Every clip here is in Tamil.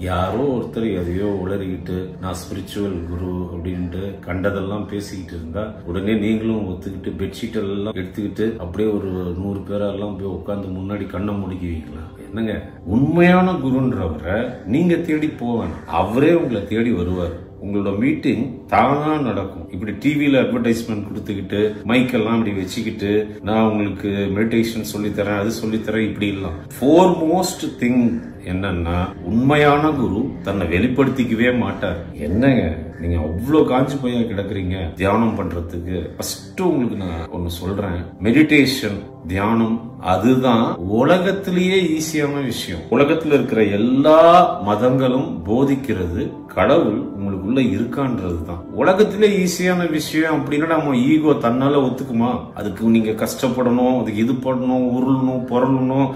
யாரோ ஒருத்தர் எதையோ உளறிக்கிட்டு நான் ஸ்பிரிச்சுவல் குரு அப்படின்ட்டு கண்டதெல்லாம் பேசிக்கிட்டு இருந்தா உடனே நீங்களும் ஒத்துக்கிட்டு பெட்ஷீட் எல்லாம் எடுத்துக்கிட்டு அப்படியே ஒரு 100 பேரெல்லாம் போய் உட்காந்து முன்னாடி கண்ணை முடிக்கி வைக்கலாம். என்னங்க, உண்மையான குருன்றவரை நீங்க தேடி போவேன், அவரே உங்களை தேடி வருவார். உங்களோட மீட்டிங் தானா நடக்கும். இப்படி டிவியில அட்வர்டைஸ்மெண்ட் கொடுத்துக்கிட்டு மைக்கெல்லாம் இப்படி வச்சுக்கிட்டு நான் உங்களுக்கு மெடிடேஷன் சொல்லித்தரேன், அது சொல்லித்தரேன், இப்படி எல்லாம். ஃபோர்மோஸ்ட் திங் என்னன்னா, உண்மையான குரு தன்னை வெளிப்படுத்திக்கவே மாட்டார். என்னங்க நீங்க அவ்வளவு காஞ்சி போய் கிடக்குறீங்க தியானம் பண்றதுக்கு? ஃபர்ஸ்ட் உங்களுக்கு நான் ஒன்னு சொல்றேன், மெடிடேஷன் தியானம் அதுதான் உலகத்திலேயே ஈஸியான விஷயம். உலகத்துல இருக்கிற எல்லா மதங்களும் போதிக்கிறது கடவுள் உங்களுக்குள்ள இருக்கான்றது தான். உலகத்திலே ஈஸியான விஷயம் அப்படின்னா நம்ம ஈகோ தன்னால ஒத்துக்குமா? அதுக்கு நீங்க கஷ்டப்படணும், அதுக்கு இது பண்ணணும், உருளணும், பொருளணும்,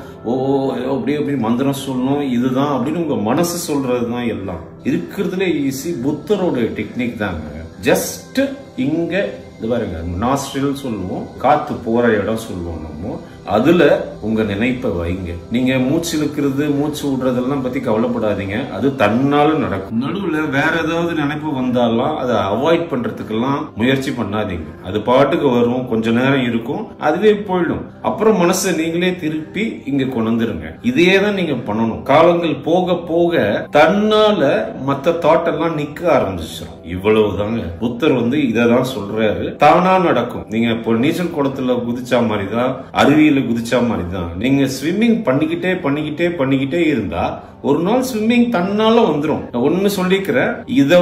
அப்படி அப்படி மந்திரம் சொல்லணும், இதுதான் அப்படின்னு உங்க மனசு சொல்றதுதான் எல்லாம். இருக்கிறதுல ஈஸி புத்தரோட டெக்னிக் தாங்க. ஜஸ்ட் இங்க இது பாருங்க, நாஸ்ட்ரில் சொல்லுவோம், காத்து போற இடம் சொல்லுவோம் நம்ம. அதுல உங்க நினைப்பை வைங்க. நீங்க மூச்சு இழுக்கிறது மூச்சு விடுறதெல்லாம் பத்தி கவலைப்படாதீங்க, அது தன்னால நடக்கும். நடுவுல வேற ஏதாவது நினைப்பு வந்தாலும் அதை அவாய்ட் பண்றதுக்கெல்லாம் முயற்சி பண்ணாதீங்க. அது பாட்டுக்கு வரும், கொஞ்ச நேரம் இருக்கும், அதுவே போயிடும். அப்புறம் மனசை நீங்களே திருப்பி இங்க கொண்டுருங்க. இதே தான் நீங்க பண்ணணும். காலங்கள் போக போக தன்னால மத்த தாட் எல்லாம் நிக்க ஆரம்பிச்சிடும். இவ்வளவுதாங்க. புத்தர் இததான் சொல்றாரு, தானா நடக்கும். நீங்க இப்போ நீச்சல் குளத்துல குதிச்சா மாதிரிதான், அருவியில குதிச்சா மாதிரிதான். நீங்க ஸ்விம்மிங் பண்ணிக்கிட்டே இருந்தா ஒரு நாள் ஸ்விம்மிங் தன்னால வந்துரும். ஒன்னு சொல்லிக்கிறேன், இத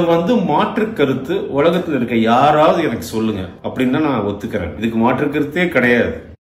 மாற்று கருத்து உலகத்துல இருக்க யாராவது எனக்கு சொல்லுங்க அப்படின்னா நான் ஒத்துக்கிறேன். இதுக்கு மாற்று கருத்தே கிடையாது.